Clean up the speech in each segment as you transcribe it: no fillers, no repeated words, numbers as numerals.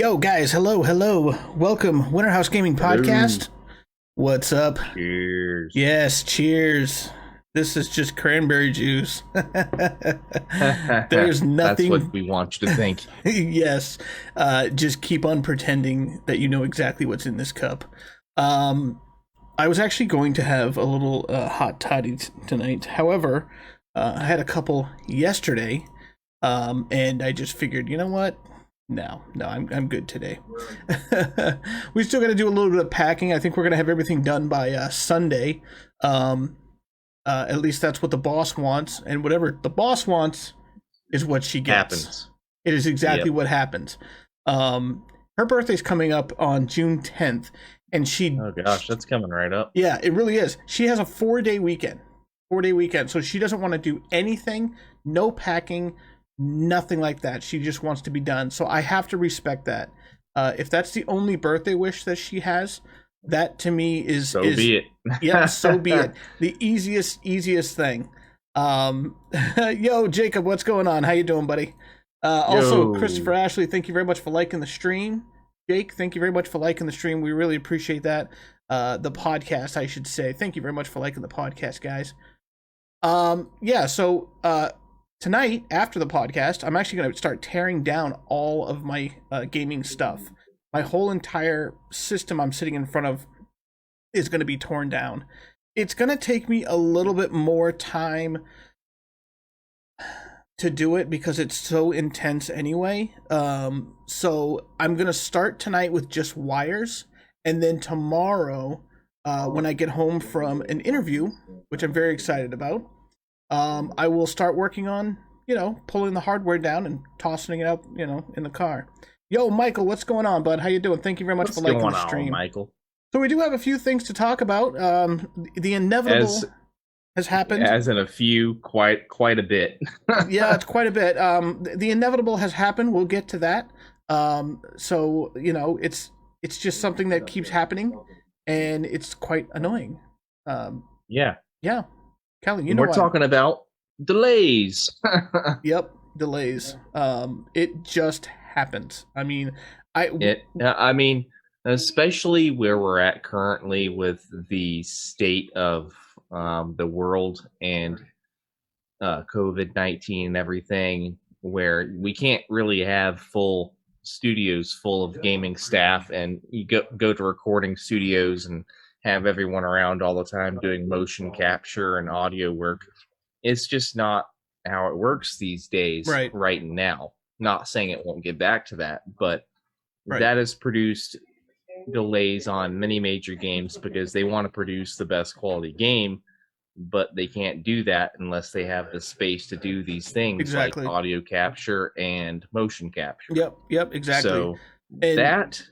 Yo, guys, hello. Welcome, Winter House Gaming Podcast. What's up? Cheers. Yes, cheers. This is just cranberry juice. There's nothing. That's what we want you to think. Yes, just keep on pretending that you know exactly what's in this cup. I was actually going to have a little hot toddy tonight. However, I had a couple yesterday, and I just figured, you know what? No, I'm good today. We still got to do a little bit of packing. I think we're gonna have everything done by Sunday. At least that's what the boss wants, and whatever the boss wants is what she gets. Happens. It is exactly what happens. Her birthday's coming up on June 10th, and Oh gosh, that's coming right up. yeah, it really is. She has a 4-day weekend. 4-day weekend, so she doesn't want to do anything. No packing. Nothing like that. She just wants to be done. So I have to respect that. If that's the only birthday wish that she has, that to me is be it. Yeah, so be it. The easiest thing. Yo, Jacob, what's going on? How you doing, buddy? Also, Christopher Ashley, thank you very much for liking the stream. Jake, thank you very much for liking the stream. We really appreciate that. The podcast, I should say. Thank you very much for liking the podcast, guys. Tonight, after the podcast, I'm actually going to start tearing down all of my gaming stuff. My whole entire system I'm sitting in front of is going to be torn down. It's going to take me a little bit more time to do it because it's so intense anyway. So I'm going to start tonight with just wires. And then tomorrow, when I get home from an interview, which I'm very excited about, I will start working on, pulling the hardware down and tossing it out, in the car. Yo, Michael, what's going on, bud? How you doing? Thank you very much for liking the stream. Michael? So we do have a few things to talk about. The inevitable has happened. As in a few, quite a bit. Yeah, it's quite a bit. The inevitable has happened. We'll get to that. So it's just something that keeps happening, and it's quite annoying. Yeah. Kelly, we're talking about delays. Yep, delays. It just happens. I mean, especially where we're at currently with the state of the world and COVID-19 and everything, where we can't really have full studios full of gaming staff, and you go to recording studios and have everyone around all the time doing motion capture and audio work. It's just not how it works these days right now. Not saying it won't get back to that, but that has produced delays on many major games because they want to produce the best quality game, but they can't do that unless they have the space to do these things like audio capture and motion capture. Yep, exactly. So that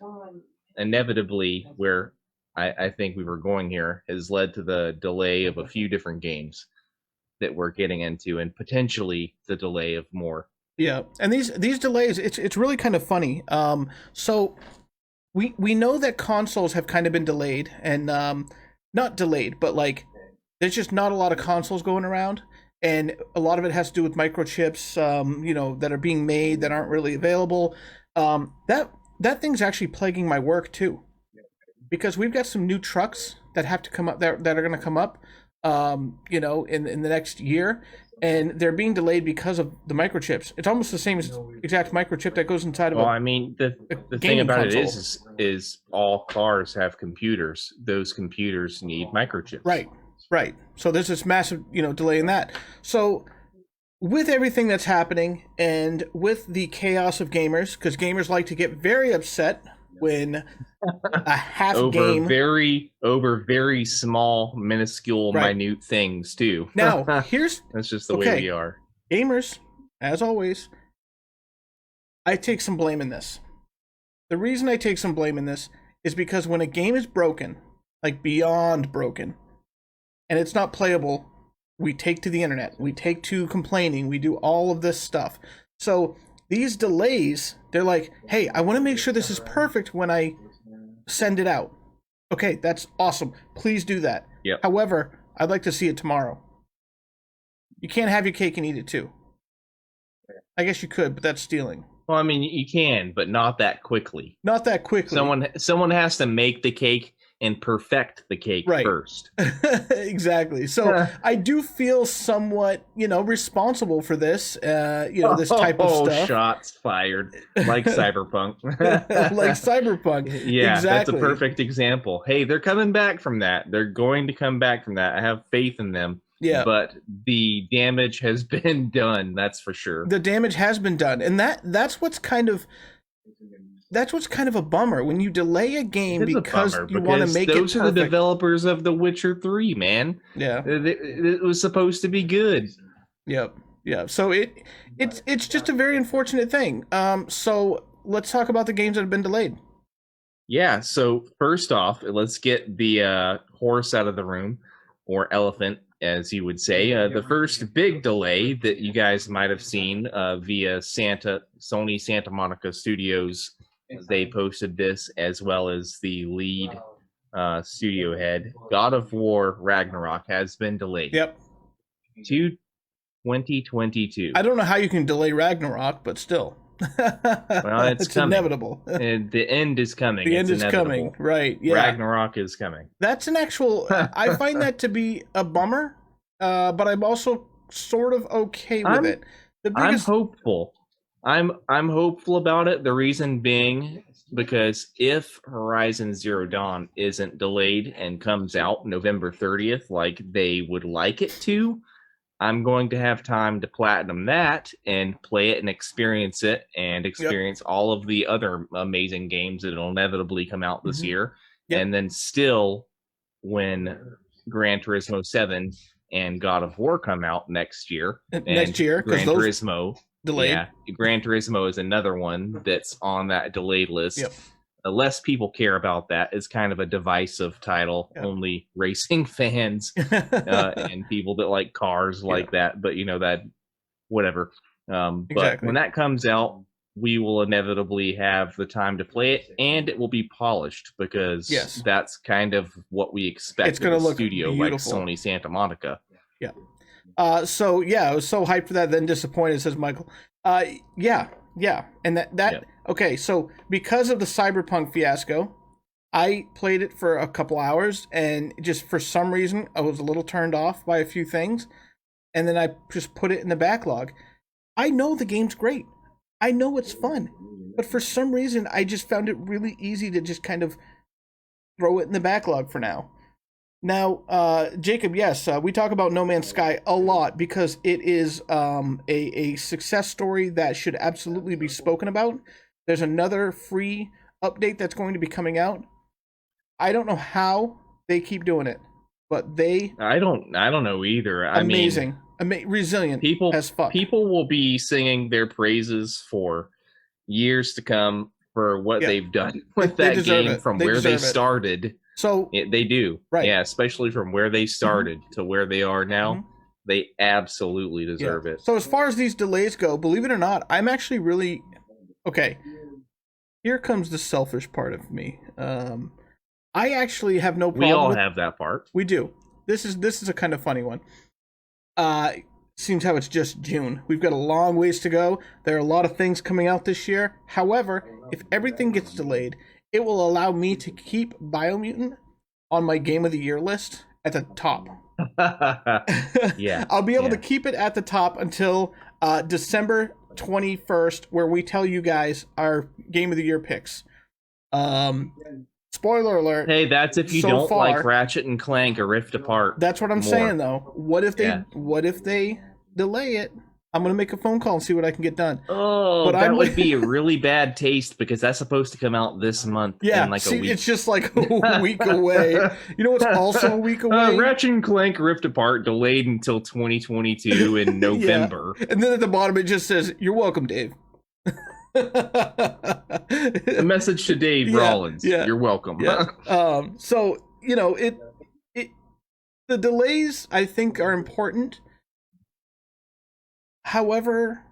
inevitably, where I think we were going here, has led to the delay of a few different games that we're getting into, and potentially the delay of more. Yeah, and these delays, it's really kind of funny. So we know that consoles have kind of been delayed, and not delayed, but like there's just not a lot of consoles going around, and a lot of it has to do with microchips, that are being made that aren't really available. That thing's actually plaguing my work too. Because we've got some new trucks that have to come up that are going to come up, in the next year, and they're being delayed because of the microchips. It's almost the same exact microchip that goes inside of. The thing about console. It is all cars have computers. Those computers need microchips. Right. So there's this massive, delay in that. So with everything that's happening, and with the chaos of gamers, because gamers like to get very upset when a half game over very small, minuscule, minute things too. Now that's just the way we are. Gamers, as always, I take some blame in this. The reason I take some blame in this is because when a game is broken, like beyond broken, and it's not playable, we take to the internet, we take to complaining, we do all of this stuff. So these delays, they're like, hey, I want to make sure this is perfect when I send it out. Okay, that's awesome. Please do that. Yep. However, I'd like to see it tomorrow. You can't have your cake and eat it too. I guess you could, but that's stealing. Well, I mean, you can, but not that quickly. Not that quickly. Someone has to make the cake and perfect the cake Right. first. Exactly. So I do feel somewhat, responsible for this, this type of stuff. Shots fired, like Cyberpunk. Like Cyberpunk. Yeah, exactly. That's a perfect example. Hey, they're coming back from that. They're going to come back from that. I have faith in them. Yeah. But the damage has been done, that's for sure. The damage has been done. And that's what's kind of a bummer when you delay a game because you want to make it perfect. Those are the developers of The Witcher 3, man. Yeah. It was supposed to be good. Yep. Yeah. So it's just a very unfortunate thing. So let's talk about the games that have been delayed. Yeah, so first off, let's get the horse out of the room, or elephant, as you would say. The first big delay that you guys might have seen via Sony Santa Monica Studios. They posted this, as well as the lead studio head. God of War Ragnarok has been delayed. Yep. To 2022. I don't know how you can delay Ragnarok, but still. Well, it's inevitable. And the end is coming. The end is coming, right? Yeah. Ragnarok is coming. That's an actual. I find that to be a bummer, but I'm also sort of okay with it. I'm hopeful. I'm hopeful about it. The reason being because if Horizon Zero Dawn isn't delayed and comes out November 30th, like they would like it to, I'm going to have time to platinum that and play it and experience it and experience all of the other amazing games that will inevitably come out this year. Yep. And then still, when Gran Turismo 7 and God of War come out next year, Gran Turismo delayed. Yeah, Gran Turismo is another one that's on that delayed list. Yep. The less people care about that. It's kind of a divisive title. Yep. Only racing fans and people that like cars like that. But that, whatever. But when that comes out, we will inevitably have the time to play it, and it will be polished because that's kind of what we expect. It's going to look studio beautiful. Like Sony Santa Monica. Yeah. I was so hyped for that, then disappointed, says Michael. Yeah, and okay, so because of the Cyberpunk fiasco, I played it for a couple hours, and just for some reason, I was a little turned off by a few things, and then I just put it in the backlog. I know the game's great. I know it's fun, but for some reason, I just found it really easy to just kind of throw it in the backlog for now. Now, Jacob, yes, we talk about No Man's Sky a lot because it is a success story that should absolutely be spoken about. There's another free update that's going to be coming out. I don't know how they keep doing it, but I don't know either. Amazing. Resilient as fuck. People will be singing their praises for years to come for what they've done with that game from where they started. So they do, right? Yeah, especially from where they started to where they are now, they absolutely deserve it. So as far as these delays go, believe it or not, I'm actually really okay. Here comes the selfish part of me. I actually have no problem. We all have that part. We do. This is a kind of funny one. Seems how it's just June. We've got a long ways to go. There are a lot of things coming out this year. However, if everything gets delayed, it will allow me to keep Biomutant on my Game of the Year list at the top. Yeah. I'll be able to keep it at the top until December 21st, where we tell you guys our Game of the Year picks. Spoiler alert. Hey, that's if you don't like Ratchet and Clank or Rift Apart. That's what I'm saying, though. What if they delay it? I'm going to make a phone call and see what I can get done. Oh, that would be a really bad taste because that's supposed to come out this month. Yeah, in like a week. It's just like a week away. You know what's also a week away? Ratchet and Clank Rift Apart delayed until 2022 in November. And then at the bottom it just says, "You're welcome, Dave." A message to Dave Rollins. Yeah. You're welcome. Yeah. So, the delays I think are important. However,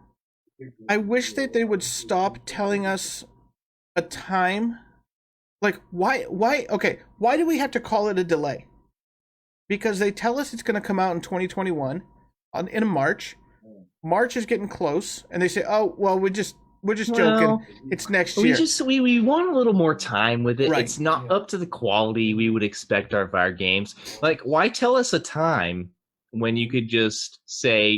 I wish that they would stop telling us a time. Like, why do we have to call it a delay? Because they tell us it's going to come out in 2021 in March. March is getting close, and they say, oh, well, we're just joking. Well, It's next we year. just we want a little more time with it. Right. It's not up to the quality we would expect out of our games. Like, why tell us a time when you could just say,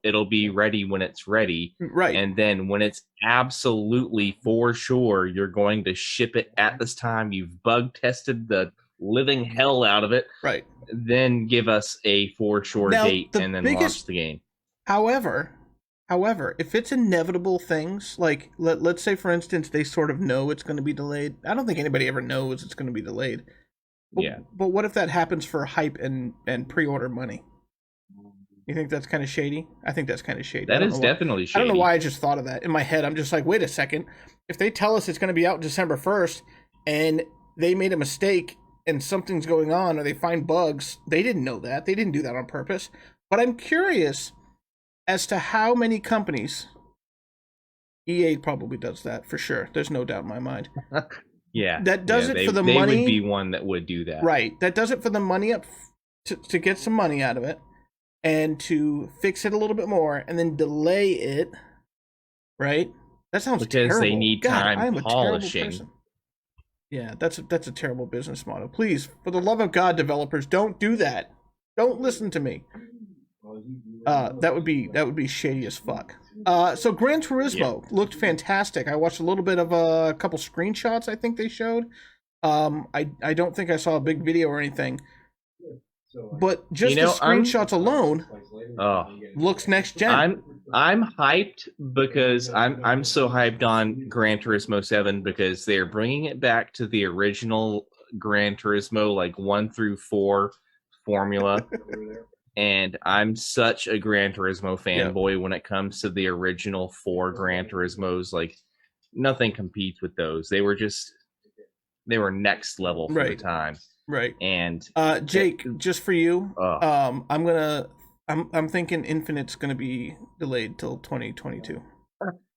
it'll be ready when it's ready, Right. and then when it's absolutely for sure you're going to ship it at this time, you've bug tested the living hell out of it, Right. then give us a for sure Now, date the and then biggest- launch the game. However, if it's inevitable things, like let's say for instance they sort of know it's going to be delayed. I don't think anybody ever knows it's going to be delayed. Yeah. But what if that happens for hype and pre-order money? You think that's kind of shady? I think that's kind of shady. That is definitely shady. I don't know why I just thought of that in my head. I'm just like, wait a second. If they tell us it's going to be out December 1st and they made a mistake and something's going on or they find bugs, they didn't know that. They didn't do that on purpose. But I'm curious as to how many companies, EA probably does that for sure. There's no doubt in my mind. Yeah. That does it for the money. money. They would be one that would do that. Right. That does it for the money up to get some money out of it and to fix it a little bit more and then delay it. Right? That sounds because terrible. They need God, time I am polishing. A terrible person. Yeah, that's a terrible business model. Please, for the love of God, developers, don't do that. Don't listen to me. That would be shady as fuck. So Gran Turismo looked fantastic. I watched a little bit of a couple screenshots I think they showed. I don't think I saw a big video or anything. But just the screenshots alone looks next gen. I'm hyped because I'm so hyped on Gran Turismo 7 because they're bringing it back to the original Gran Turismo, like 1 through 4 formula. And I'm such a Gran Turismo fanboy when it comes to the original 4 Gran Turismos. Like, nothing competes with those. They were next level for the time. Right. And Jake, just for you, I'm thinking Infinite's gonna be delayed till 2022.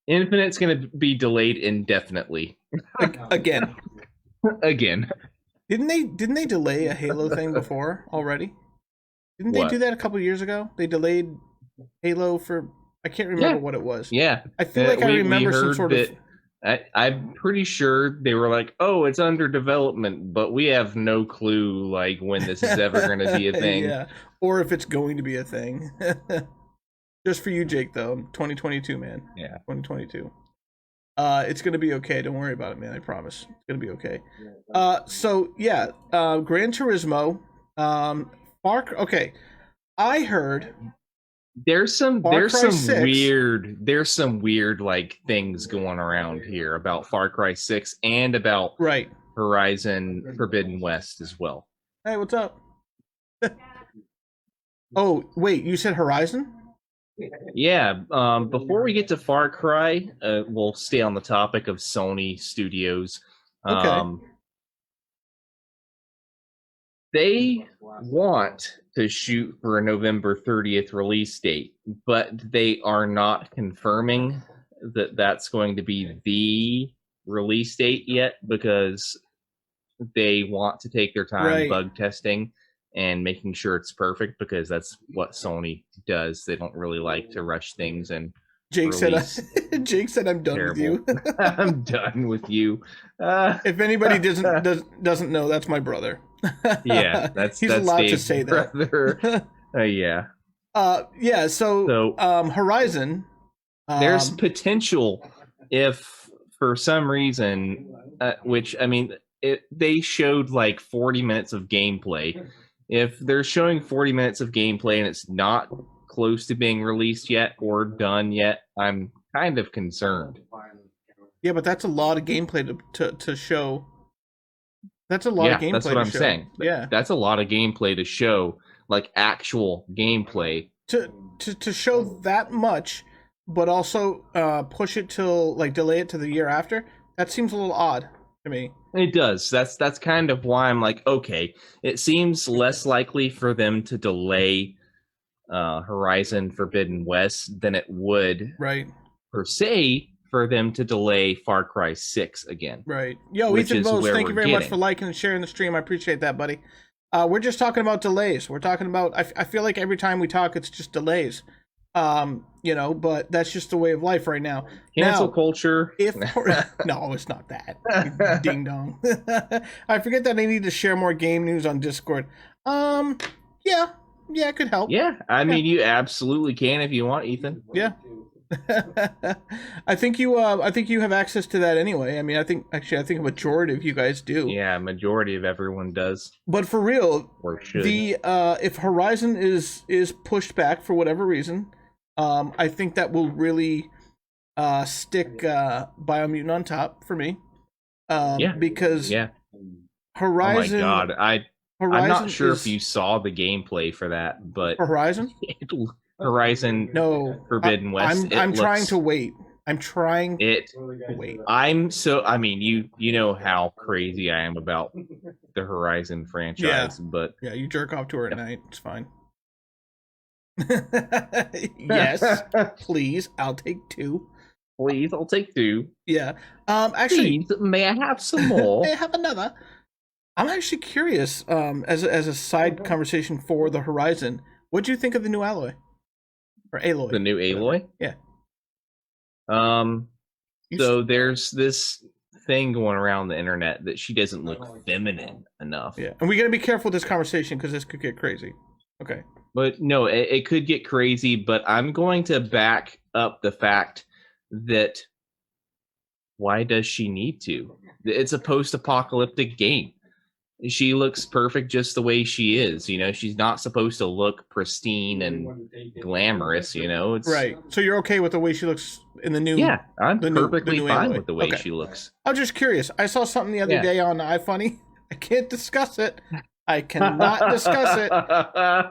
Infinite's gonna be delayed indefinitely. Again. Again. Didn't they delay a Halo thing before already? Didn't they do that a couple years ago? They delayed Halo for I can't remember what it was. Yeah. I feel like I remember some sort of I'm pretty sure they were like, "Oh, it's under development, but we have no clue like when this is ever going to be a thing." Yeah, or if it's going to be a thing. Just for you, Jake, though, 2022, man. Yeah, 2022. It's gonna be okay. Don't worry about it, man. I promise. It's gonna be okay. So yeah, Gran Turismo. Okay, I heard. There's some weird like things going around here about Far Cry 6 and about Horizon Forbidden West as well. Hey, what's up? Oh, wait, you said Horizon? Yeah, before we get to Far Cry, we'll stay on the topic of Sony Studios. Okay. They want to shoot for a November 30th release date, but they are not confirming that that's going to be the release date yet because they want to take their time bug testing and making sure it's perfect because that's what Sony does. They don't really like to rush things and Jake said I'm done with you. I'm done with you. If anybody doesn't know, that's my brother. Yeah, he's allowed Dave's to say brother. Yeah. So Horizon. There's potential if for some reason, which I mean, they showed like 40 minutes of gameplay. If they're showing 40 minutes of gameplay and it's not close to being released yet or done yet, I'm kind of concerned. Yeah, but that's a lot of gameplay to show. That's a lot of gameplay. That's what I'm saying. Yeah, that's a lot of gameplay to show, like actual gameplay. To show that much, but also push it till like delay it to the year after. That seems a little odd to me. It does. That's kind of why I'm like, okay, it seems less likely for them to delay Horizon Forbidden West than it would per se for them to delay Far Cry 6 again. Right. Yo, Ethan Bose, thank you very much for liking and sharing the stream. I appreciate that, buddy. We're just talking about delays. We're talking about, I feel like every time we talk, it's just delays. But that's just the way of life right now. Cancel Now, culture. if no, it's not that. You ding dong. I forget that I need to share more game news on Discord. Yeah, it could help. Yeah, I mean, you absolutely can if you want, Ethan. Yeah. I think you have access to that anyway. I mean, I think a majority of you guys do. Yeah, majority of everyone does. But for real, Or should. If Horizon is pushed back for whatever reason, I think that will really stick Biomutant on top for me. Because Horizon. Oh my god, I'm not sure if you saw the gameplay for that, but Horizon. Horizon No, Forbidden West. I'm trying to wait. I'm trying to wait. I mean, you know how crazy I am about the Horizon franchise, but yeah, you jerk off to her at night. It's fine. Yes, please. I'll take 2. Please, I'll take 2. Yeah. Actually, please, may I have some more? May I have another? I'm actually curious. As a side conversation for the Horizon, what do you think of the new alloy? Or Aloy. The new Aloy? Yeah. So there's this thing going around the internet that she doesn't look feminine enough. Yeah. And we got to be careful with this conversation because this could get crazy. Okay. But no, it could get crazy, but I'm going to back up the fact that why does she need to? It's a post-apocalyptic game. She looks perfect just the way she is. She's not supposed to look pristine and glamorous. It's right. So you're okay with the way she looks in the new? Yeah, I'm perfectly fine with the way okay. she looks. I was just curious. I saw something the other day on iFunny. I can't discuss it. I cannot discuss it.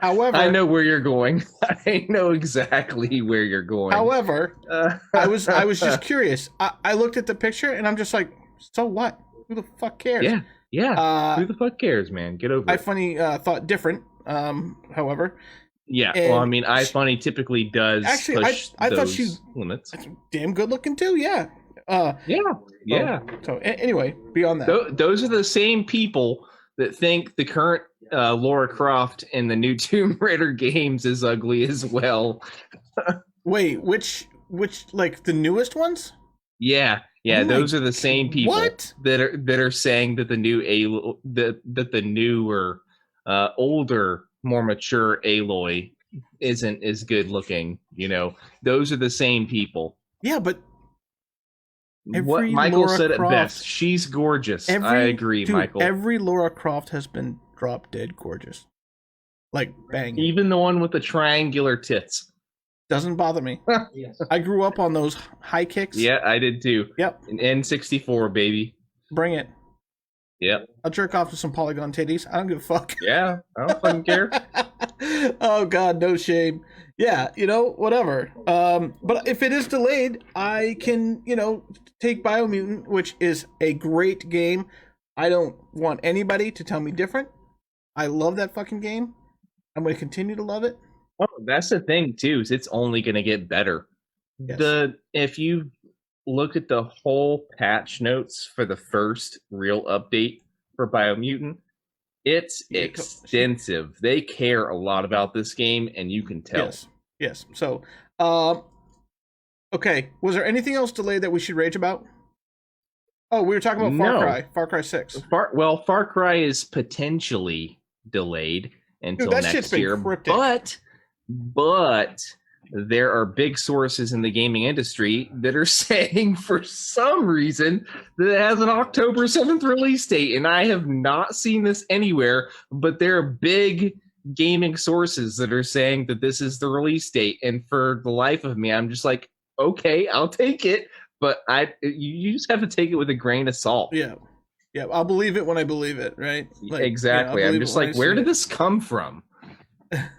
However, I know where you're going. I know exactly where you're going. However, I was just curious. I looked at the picture and I'm just like, so what? Who the fuck cares? Yeah. Who the fuck cares, man? Get over it. iFunny thought different. However. Yeah. Well, I mean, iFunny typically does push I those thought she limits. Damn good looking too. Yeah. Yeah. So anyway, beyond that, those are the same people that think the current Lara Croft in the new Tomb Raider games is ugly as well. Wait, which like the newest ones? Yeah, those are the same people that are saying that the new that the newer, older, more mature Aloy isn't as good looking. Those are the same people. Yeah, but what Michael said it best. She's gorgeous. I agree, Michael. Every Lara Croft has been drop dead gorgeous. Like bang. Even the one with the triangular tits. Doesn't bother me. I grew up on those high kicks. Yeah, I did too. Yep. An N64, baby. Bring it. Yep. I'll jerk off to some polygon titties. I don't give a fuck. Yeah, I don't fucking care. Oh god, no shame. Yeah, whatever. But if it is delayed, I can, take Biomutant, which is a great game. I don't want anybody to tell me different. I love that fucking game. I'm going to continue to love it. Oh, that's the thing too. Is it's only going to get better. Yes. If you look at the whole patch notes for the first real update for Biomutant, it's extensive. They care a lot about this game, and you can tell. Yes. So, okay. Was there anything else delayed that we should rage about? Oh, we were talking about Far Cry. Far Cry 6. Far Cry is potentially delayed until next year. But there are big sources in the gaming industry that are saying for some reason that it has an October 7th release date. And I have not seen this anywhere, but there are big gaming sources that are saying that this is the release date. And for the life of me, I'm just like, okay, I'll take it. But you just have to take it with a grain of salt. Yeah. I'll believe it when I believe it, right? Exactly. I'm just like, where did this come from?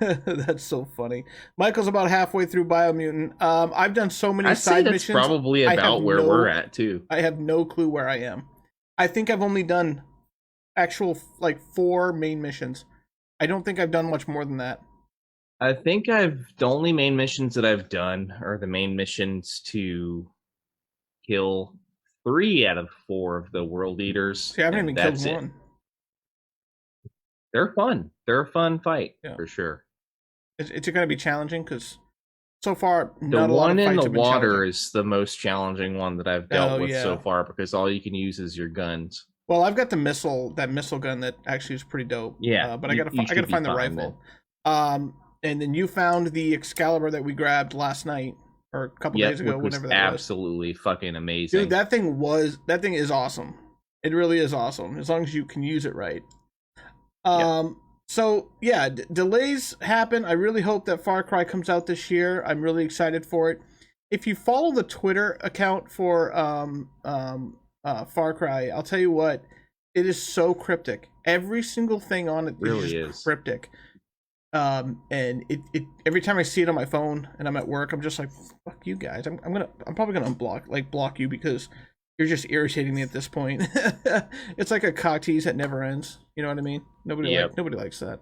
That's so funny. Michael's about halfway through Biomutant. I've done so many side missions. Probably about where we're at too. I have no clue where I am. I think I've only done actual 4 main missions. I don't think I've done much more than that. I think the only main missions that I've done are the main missions to kill 3 out of 4 of the World Eaters. See, I haven't even killed one. They're fun. They're a fun fight, for sure. It's going to be challenging because so far, The not a lot one of in fights the have been water challenging. is the most challenging one that I've Oh dealt with yeah. so far because all you can use is your guns. Well, I've got the missile gun that actually is pretty dope. Yeah, But you I gotta should be find the fine then. rifle. And then you found the Excalibur that we grabbed last night or a couple Yep, days ago, which was whenever that was. absolutely fucking Dude, amazing. that thing is awesome. It really is awesome as long as you can use it right. Yep. So yeah, delays happen. I really hope that Far Cry comes out this year. I'm really excited for it. If you follow the Twitter account for Far Cry, I'll tell you what, it is so cryptic. Every single thing on it is Really just is. cryptic. And it every time I see it on my phone and I'm at work, I'm just like, fuck you guys. I'm probably gonna block you because you're just irritating me at this point. It's like a cock tease that never ends. You know what I mean? Yep. Nobody likes that.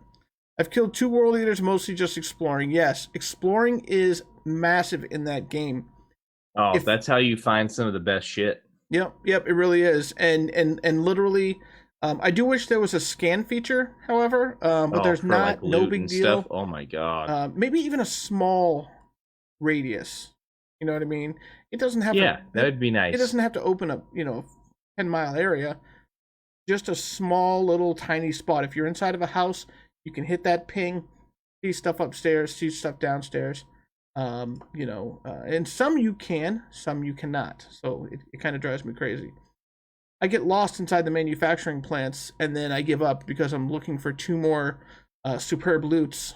I've killed 2 world eaters, mostly just exploring. Yes, exploring is massive in that game. Oh, If that's how you find some of the best shit. Yep, it really is. And literally, I do wish there was a scan feature, however, but Oh, there's for like not. No loot big and stuff. deal. Oh my god. Maybe even a small radius. You know what I mean? It doesn't have Yeah, that to. would be It nice. doesn't have to open up. 10-mile area. Just a small little tiny spot. If you're inside of a house, you can hit that ping, see stuff upstairs, see stuff downstairs. And some you can, some you cannot. So it kind of drives me crazy. I get lost inside the manufacturing plants, and then I give up because I'm looking for 2 more superb loots,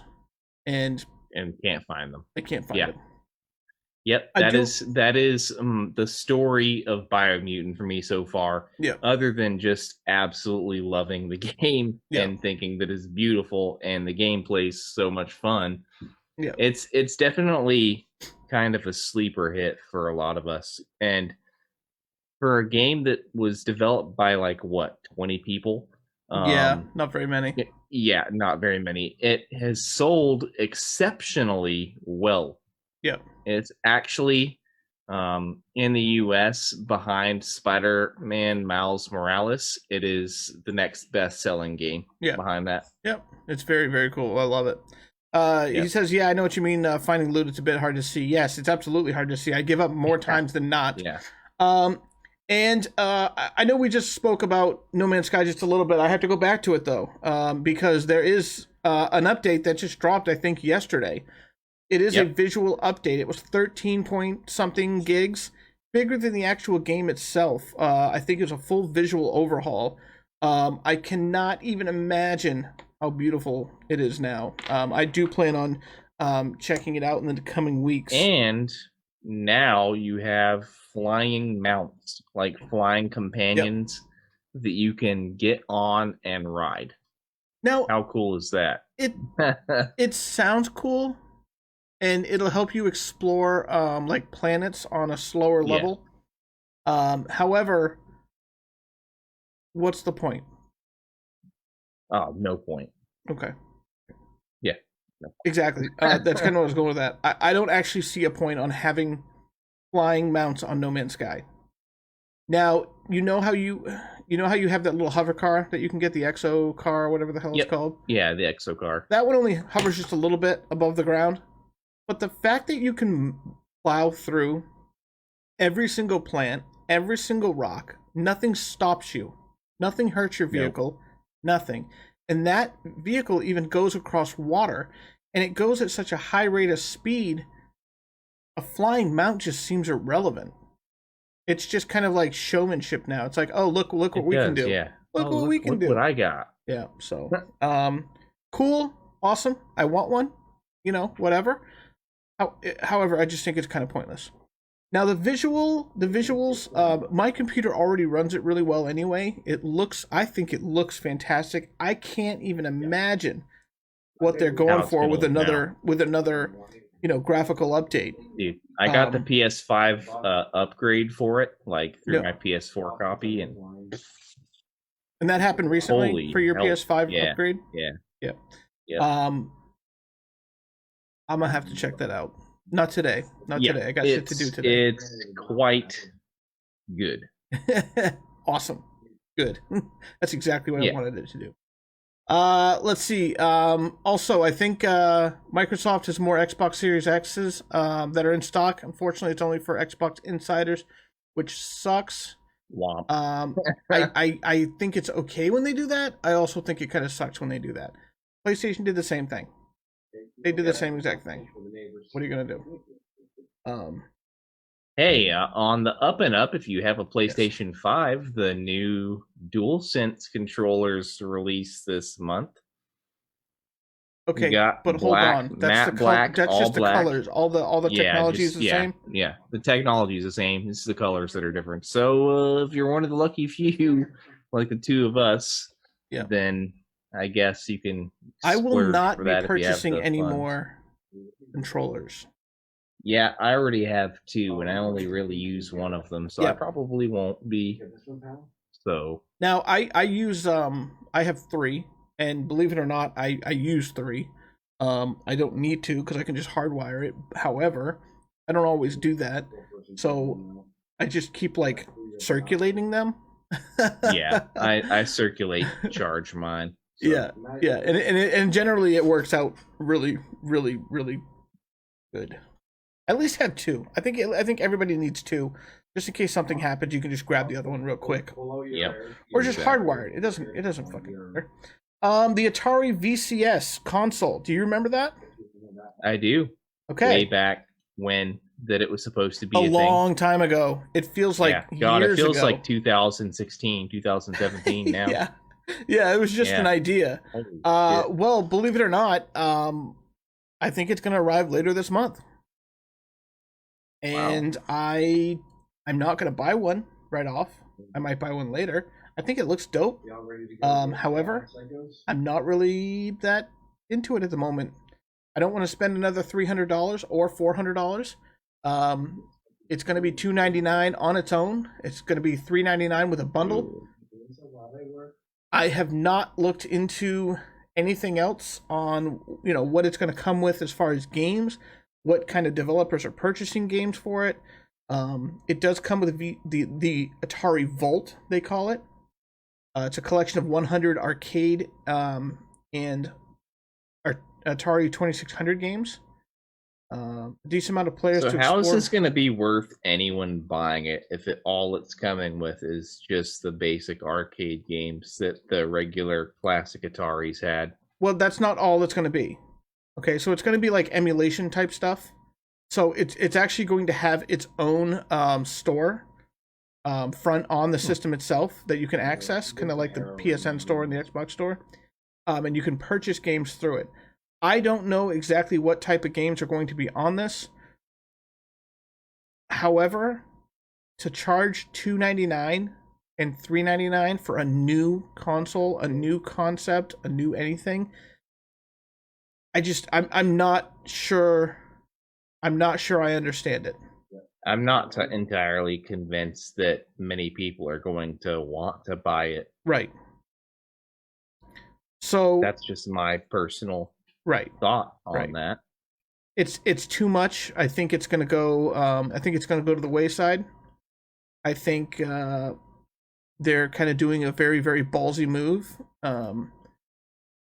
and And can't find them. I can't find Yeah. them. Yep, I do. that is the story of Biomutant for me so far. Yeah, Other than just absolutely loving the game yeah, and thinking that it's beautiful and the gameplay's so much fun, yeah, it's definitely kind of a sleeper hit for a lot of us. And for a game that was developed by like what 20 people, yeah. Not very many. yeah, not very many. It has sold exceptionally well. Yeah, It's actually in the US behind Spider-Man Miles Morales. It is the next best-selling game yeah, behind that. yep. It's very, very cool. I love it. He Yep. says, "Yeah, I know what you mean. Finding loot, it's a bit hard to see. Yes, it's absolutely hard to see. I give up more times than not. Yeah. Um, and I know we just spoke about No Man's Sky just a little bit. I have to go back to it though, because there is an update that just dropped. I think yesterday. It is a Yep. visual update. It was 13 point something gigs, bigger than the actual game itself. I think it was a full visual overhaul. I cannot even imagine how beautiful it is now. I do plan on checking it out in the coming weeks. And now you have flying mounts, like flying companions that you can get on and ride. Now, How cool is that? it it sounds cool, and it'll help you explore like planets on a slower Yeah. level. However, what's the point? Oh, no point. Okay. Yeah. No. Exactly. That's kind of what I was going with that. I don't actually see a point on having flying mounts on No Man's Sky. Now, you know how you have that little hover car that you can get, the Exo car, or whatever the hell Yep. it's called? Yeah, the Exo car. That one only hovers just a little bit above the ground. But the fact that you can plow through every single plant, every single rock, nothing stops you. Nothing hurts your Nope. vehicle. Nothing. And that vehicle even goes across water, and it goes at such a high rate of speed, a flying mount just seems irrelevant. It's just kind of like showmanship now. It's like, oh, look what It we can does, do. yeah. Look Oh, what we can look do. what I got. Yeah, so cool, awesome. I want one, whatever. However, I just think it's kind of pointless. Now the visuals, my computer already runs it really well anyway. I think it looks fantastic. I can't even imagine what they're How going it's for gonna with look another graphical update. Dude, I got the Um, PS5 upgrade for it, like through Yeah. my PS4 copy, and And that happened recently holy for your hell, PS5 yeah, upgrade. yeah, Yeah. Yep. I'm gonna have to check that out. Not today. Not yeah. today. I got shit to do today. It's quite good. Awesome. Good. That's exactly what I Yeah. wanted it to do. Let's see. Also, I think Microsoft has more Xbox Series X's that are in stock. Unfortunately, it's only for Xbox insiders, which sucks. Womp. I think it's okay when they do that. I also think it kind of sucks when they do that. PlayStation did the same thing. They did the same exact thing. What are you gonna do? Hey, on the up and up, if you have a Yes. PlayStation 5, the new DualSense controllers released this month. You Okay, got but hold black, on. That's the matte black, that's all just the black. colors. All the technology is the same. Yeah. The technology is the same. It's the colors that are different. So if you're one of the lucky few, like the two of us, Yeah. then I guess you can I will splurge not for be that if you have purchasing the any funds. more controllers. Yeah, I already have two, and I only really use one of them, so I Yep. probably won't be. So Now I use I have three, and believe it or not, I use three. I don't need to because I can just hardwire it. However, I don't always do that, so I just keep like circulating them. yeah, I circulate charge mine. So. Yeah, and generally it works out really good. At least have two. I think everybody needs two, just in case something happens. You can just grab the other one real quick. Yep. Or just hardwired. It doesn't fucking matter. The Atari VCS console. Do you remember that? I do. Okay. Way back when that it was supposed to be a thing. long time ago. It feels like God, years it feels ago. like 2016, 2017 now. yeah, it was just an idea. Well, believe it or not, I think it's going to arrive later this month. And wow. I'm not going to buy one right off. I might buy one later. I think it looks dope. However, I'm not really that into it at the moment. I don't want to spend another $300 or $400. It's going to be $299 on its own. It's going to be $399 with a bundle. I have not looked into anything else on what it's going to come with as far as games, what kind of developers are purchasing games for it. It does come with the Atari Vault, they call it. It's a collection of 100 arcade and Atari 2600 games. A decent amount of players. So how is this going to be worth anyone buying it if all it's coming with is just the basic arcade games that the regular classic Ataris had? Well, that's not all it's going to be. Okay, so it's going to be like emulation type stuff. So it's actually going to have its own store front on the system itself that you can access, kind of like the PSN store and the Xbox store, and you can purchase games through it. I don't know exactly what type of games are going to be on this. However, to charge $299 and $399 for a new console, a new concept, a new anything, I'm not sure. I'm not sure I understand it. I'm not entirely convinced that many people are going to want to buy it. Right. So that's just my personal thought on that. It's too much. I think it's going to go. I think it's going to go to the wayside. I think they're kind of doing a very very ballsy move.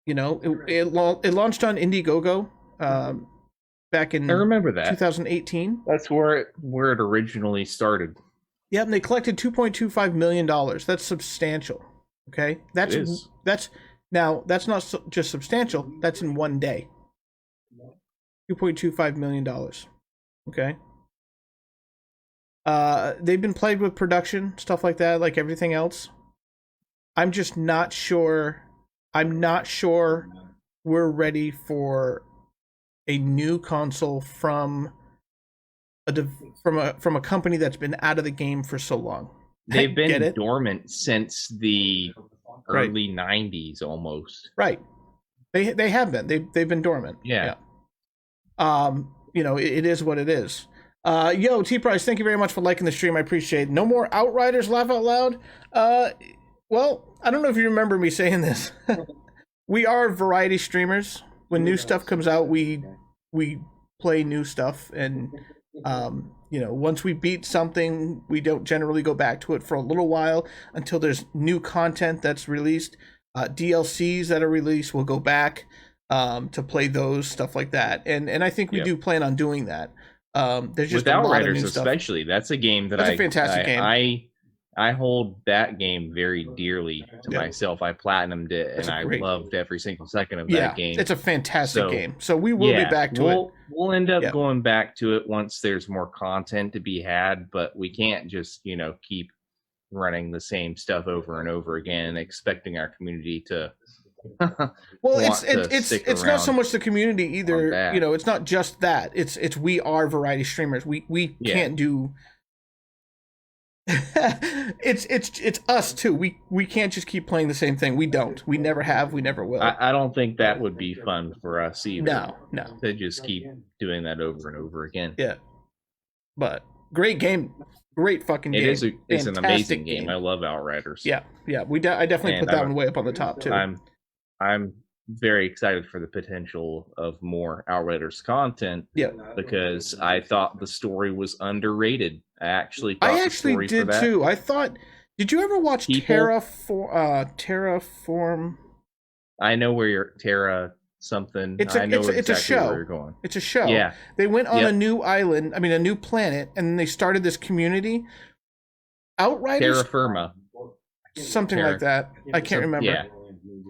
It launched on Indiegogo back in I remember that 2018. That's where it originally started. Yep, and they collected $2.25 million. That's substantial. Okay, that's now that's not just substantial. That's in one day. $2.25 million. Okay. They've been plagued with production stuff like that, like everything else. I'm just not sure. I'm not sure we're ready for a new console from a company that's been out of the game for so long. They've been dormant since the early 90s almost. Right. They have been. They've been dormant. Yeah. It is what it is. Yo, T-Price, thank you very much for liking the stream. I appreciate it. No more Outriders, laugh out loud. Well, I don't know if you remember me saying this. We are variety streamers. When new stuff comes out, we play new stuff, and once we beat something, we don't generally go back to it for a little while until there's new content that's released. DLCs that are released, we'll go back to play those, stuff like that. And I think we Yep. do plan on doing that. There's just With a lot of Outriders new stuff. especially, that's a game that That's a fantastic game. I hold that game very dearly to Yeah. myself. I platinumed it That's and a I great- loved every single second of Yeah, that game. it's a fantastic So, game. So we will be back to it. We'll end up Yeah. going back to it once there's more content to be had, but we can't just, keep running the same stuff over and over again and expecting our community to Well, want to it's stick not so around much the community on either. that. It's not just that. It's we are variety streamers. We Yeah. can't do. it's us too. We can't just keep playing the same thing. We don't. We never have. We never will. I don't think that would be fun for us either. No. To just keep doing that over and over again. Yeah. But great game. Great fucking game. It's an Fantastic amazing game. I love Outriders. Yeah. I definitely And put that one way up on the top too. I'm very excited for the potential of more Outriders content. Yeah. Because I thought the story was underrated. I actually did too. I thought. Did you ever watch Terraform? I know where you're Terra something. It's a show. Where you're going. It's a show. Yeah. They went on a new island. I mean, a new planet, and then they started this community. Outriders. Terra Firma. Something like that. I can't remember. Yeah.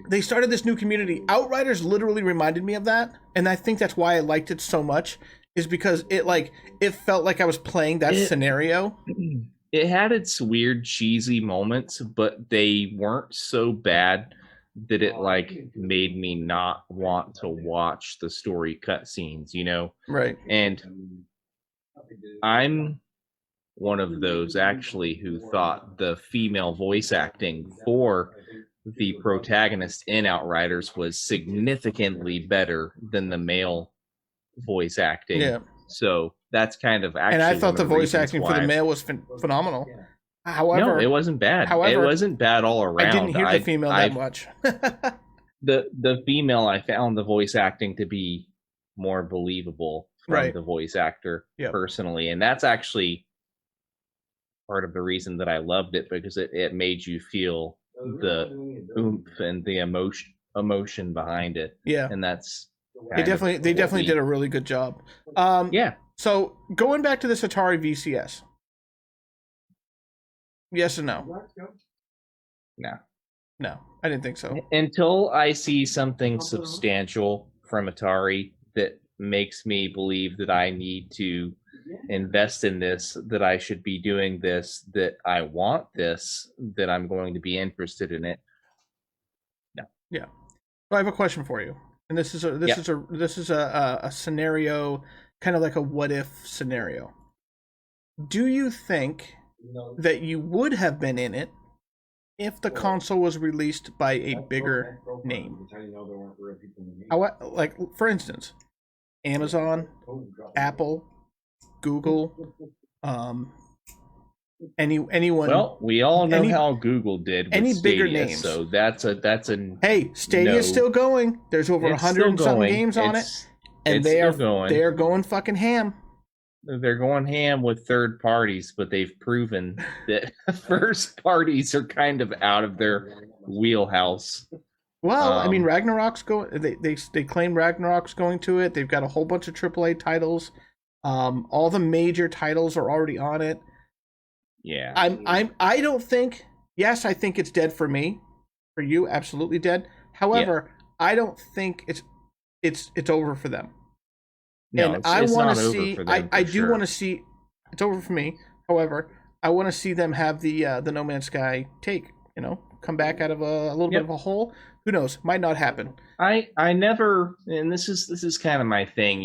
They started this new community. Outriders literally reminded me of that, and I think that's why I liked it so much. Is because it felt like I was playing that scenario. It had its weird cheesy moments, but they weren't so bad that it made me not want to watch the story cutscenes, Right. And I'm one of those actually who thought the female voice acting for the protagonist in Outriders was significantly better than the male voice acting. Yeah. So that's kind of actually. And I thought the voice acting for the male was phenomenal. However, no, it wasn't bad. However, it wasn't bad all around. I didn't hear the female that much. the female, I found the voice acting to be more believable from the voice actor personally, and that's actually part of the reason that I loved it, because it made you feel the oomph and the emotion behind it. Yeah, and that's they definitely did a really good job. Yeah. So going back to this Atari VCS, yes or no? No, I didn't think so. Until I see something substantial from Atari that makes me believe that I need to invest in this, that I should be doing this, that I want this, that I'm going to be interested in it. No. Yeah. I have a question for you. And this is a scenario, kind of like a what if scenario. Do you think that you would have been in it if the console was released by a bigger name? Like, for instance, Amazon, Apple, Google, anyone. Well, we all know how Google did with any bigger Stadia, names. so that's a hey, Stadia's still going. There's over 100 and something games on it, and they are going fucking ham. They're going ham with third parties, but they've proven that first parties are kind of out of their wheelhouse. Well, I mean, Ragnarok's going. They claim Ragnarok's going to it. They've got a whole bunch of AAA titles. All the major titles are already on it. Yeah. I don't think. Yes, I think it's dead for me. For you, absolutely dead. However, I don't think it's over for them. No, and I want to see. I do sure. want to see. It's over for me. However, I want to see them have the No Man's Sky take. Come back out of a little bit of a hole. Who knows? Might not happen. I never, and this is kind of my thing.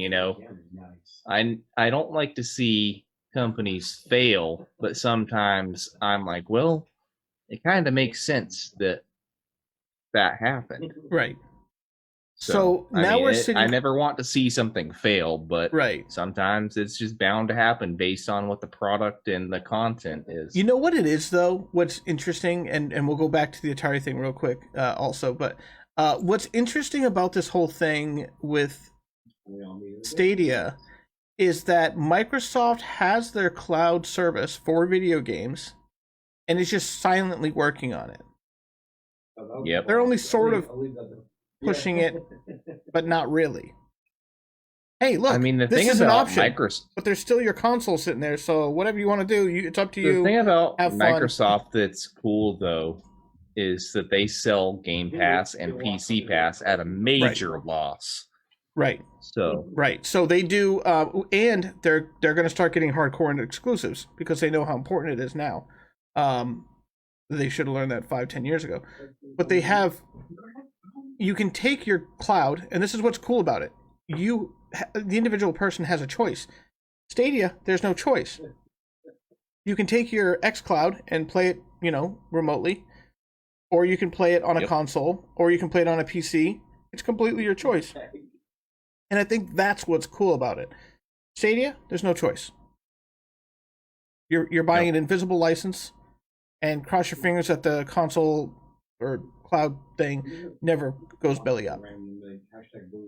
I don't like to see companies fail, but sometimes I'm like, well, it kind of makes sense that happened. Right. So now we're sitting. I never want to see something fail, but sometimes it's just bound to happen based on what the product and the content is. You know what it is, though? What's interesting, and we'll go back to the Atari thing real quick also, but what's interesting about this whole thing with Stadia is that Microsoft has their cloud service for video games and is just silently working on it. Yep. They're only sort of pushing it, but not really. Hey, look, I mean, the this thing is an about option, but there's still your console sitting there. So whatever you want to do, it's up to the you. thing about Have fun. Microsoft that's cool though is that they sell Game Pass and PC Pass at a major loss. Right. So Right. So they do, and they're going to start getting hardcore into exclusives because they know how important it is now. They should have learned that 5-10 years ago. But they have. You can take your cloud, and this is what's cool about it. The individual person has a choice. Stadia, there's no choice. You can take your xCloud and play it, remotely, or you can play it on a console, or you can play it on a PC. It's completely your choice. And I think that's what's cool about it. Stadia, there's no choice. You're buying an invisible license, and cross your fingers that the console or cloud thing never goes belly up.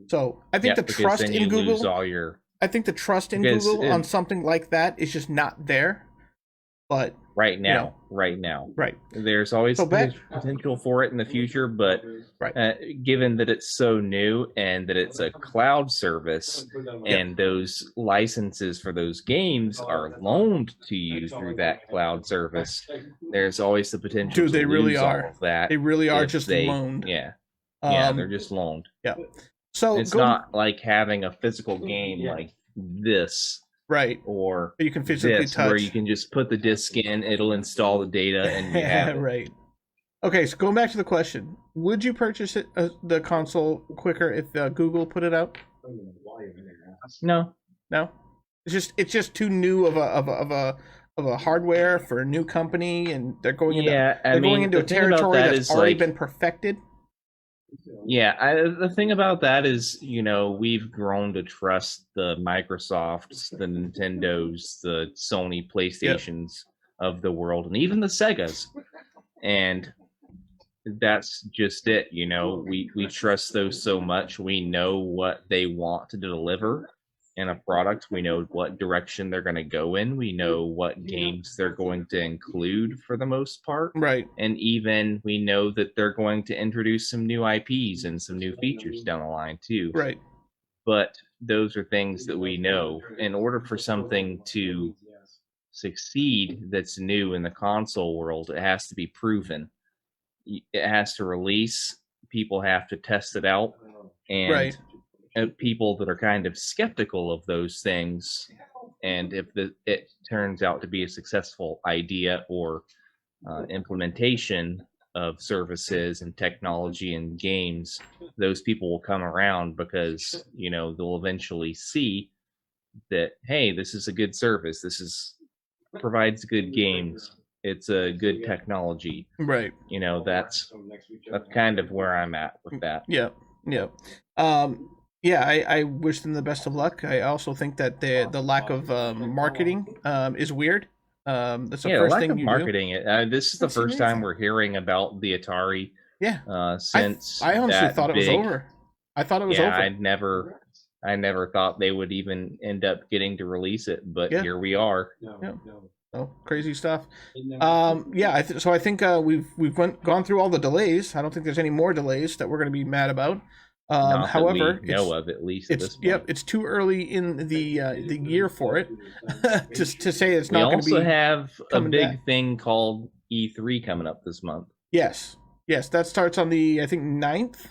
So I think the trust in Google. I think the trust in Google on something like that is just not there. But right now, there's always potential for it in the future, but given that it's so new and that it's a cloud service and those licenses for those games are loaned to you through that cloud service, there's always the potential to lose all of that. They really are just loaned. Yeah, they're just loaned. Yeah. So it's not like having a physical game like this. Right. Or you can physically touch. Where you can just put the disc in, it'll install the data, and you have it. Right. Okay, so going back to the question, would you purchase it, the console quicker if Google put it out? No. It's just too new of a hardware for a new company, and they're going into a territory that's already been perfected. Yeah, the thing about that is, we've grown to trust the Microsofts, the Nintendos, the Sony PlayStations of the world, and even the Segas. And that's just it, we trust those so much. We know what they want to deliver in a product. We know what direction they're going to go in. We know what games they're going to include for the most part. Right. And even we know that they're going to introduce some new IPs and some new features down the line too. Right. But those are things that we know. In order for something to succeed that's new in the console world, it has to be proven. It has to release. People have to test it out. And people that are kind of skeptical of those things, and if it turns out to be a successful idea or implementation of services and technology and games, those people will come around because they'll eventually see that, hey, this is a good service, provides good games, it's a good technology, right? That's kind of where I'm at with that. I wish them the best of luck. I also think that the lack of marketing is weird. That's the first thing you marketing. This is the first time we're hearing about the Atari. Since I honestly thought it was over. I thought it was over. I never thought they would even end up getting to release it, but here we are. Oh, crazy stuff. So I think we've gone through all the delays. I don't think there's any more delays that we're going to be mad about. However, we know of at least at this point. It's too early in the year for it to say it's not going to be. We also have a big thing called E3 coming up this month. Yes, that starts on the 9th.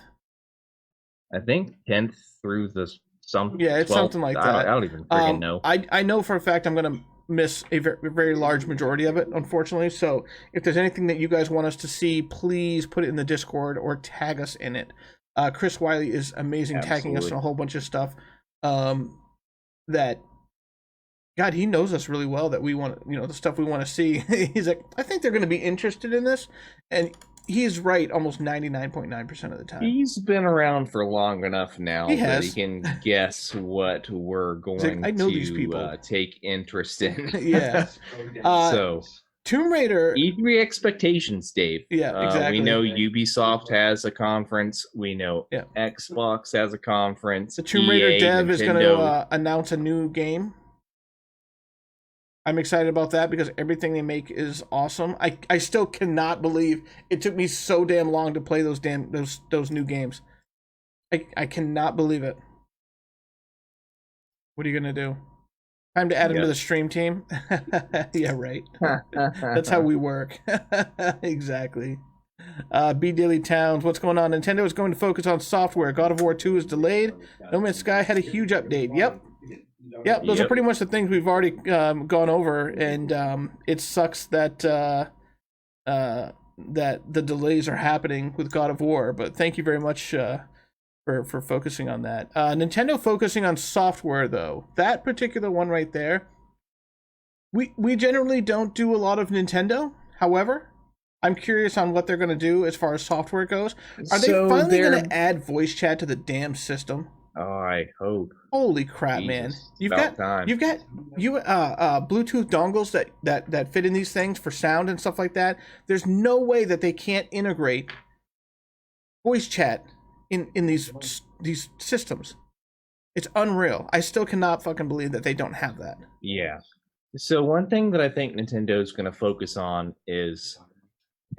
I think 10th through the some. Yeah, it's 12th. Something like that. I don't even freaking know. I know for a fact I'm going to miss a very, very large majority of it, unfortunately. So if there's anything that you guys want us to see, please put it in the Discord or tag us in it. Chris Wiley is amazing, tagging us in a whole bunch of stuff. That, God, he knows us really well. That we want, the stuff we want to see. He's like, I think they're going to be interested in this, and he's right almost 99.9% of the time. He's been around for long enough now that he can guess what we're going I know these people. Take interest in. Yeah. So. Tomb Raider E3 expectations, Dave. Yeah, exactly. We know Ubisoft has a conference. We know Xbox has a conference. The Tomb Raider dev is going to announce a new game. I'm excited about that because everything they make is awesome. I still cannot believe it took me so damn long to play those new games. I cannot believe it. What are you gonna do? Time to add him to the stream team. Yeah, right. That's how we work. Exactly. B Daily Towns, what's going on? Nintendo is going to focus on software. God of War 2 is delayed. No Man's Sky had a huge update. Yep, those are pretty much the things we've already gone over, and it sucks that that the delays are happening with God of War. But thank you very much for focusing on that. Nintendo focusing on software, though, that particular one right there, we generally don't do a lot of Nintendo. However, I'm curious on what they're going to do as far as software goes. Are they finally going to add voice chat to the damn system? Oh, I hope. Holy crap, man! You've got Bluetooth dongles that fit in these things for sound and stuff like that. There's no way that they can't integrate voice chat in these systems. It's unreal. I still cannot fucking believe that they don't have that. Yeah. So one thing that I think Nintendo is going to focus on is,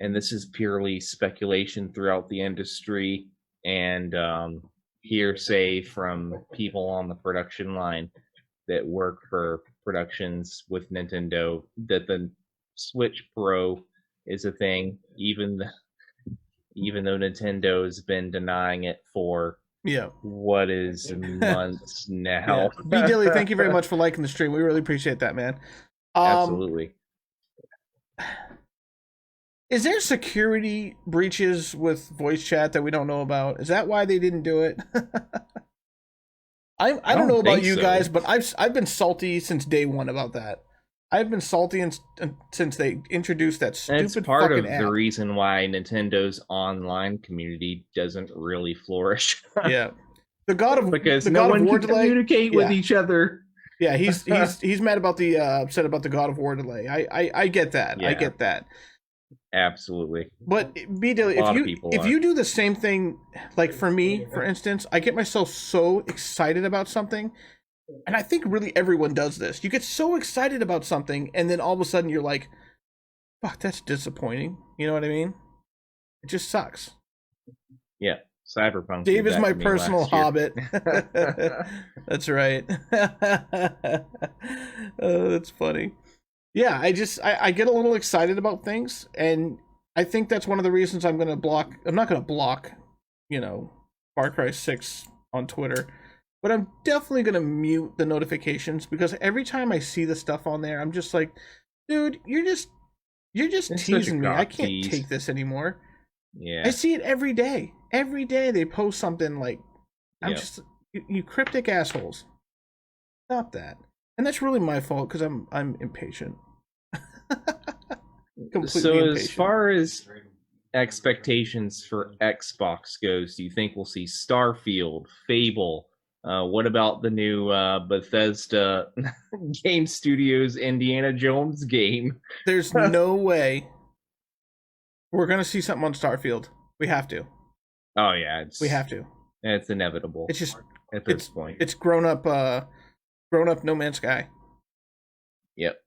and this is purely speculation throughout the industry and hearsay from people on the production line that work for productions with Nintendo, that the Switch Pro is a thing, even though Nintendo has been denying it for what is months now. B Dilly, thank you very much for liking the stream. We really appreciate that, man. Absolutely. Is there security breaches with voice chat that we don't know about? Is that why they didn't do it? I don't know about you guys, but I've been salty since day one about that. I've been salty since they introduced that stupid fucking app. It's part of the reason why Nintendo's online community doesn't really flourish. Yeah, because no one can communicate with each other. Yeah, he's mad about the upset about the God of War delay. I get that. Yeah. I get that. Absolutely. But B-Dilly, if you do the same thing, like for me, for instance, I get myself so excited about something, and I think really everyone does this. You get so excited about something, and then all of a sudden you're like, fuck, that's disappointing. You know what I mean? It just sucks. Yeah. Cyberpunk. Dave is my personal hobbit. That's right. Oh, that's funny. Yeah, I get a little excited about things, and I think that's one of the reasons I'm not going to block, Far Cry 6 on Twitter, but I'm definitely going to mute the notifications, because every time I see the stuff on there, I'm just like, dude, you're just teasing me. I can't take this anymore. Yeah. I see it every day. Every day they post something like, you cryptic assholes. Stop that. And that's really my fault, because I'm impatient. So impatient. As far as expectations for Xbox goes, do you think we'll see Starfield, Fable? What about the new Bethesda Game Studios Indiana Jones game? There's no way we're going to see something on Starfield. We have to. Oh, yeah. We have to. It's inevitable. It's just at this point. It's grown up No Man's Sky. Yep.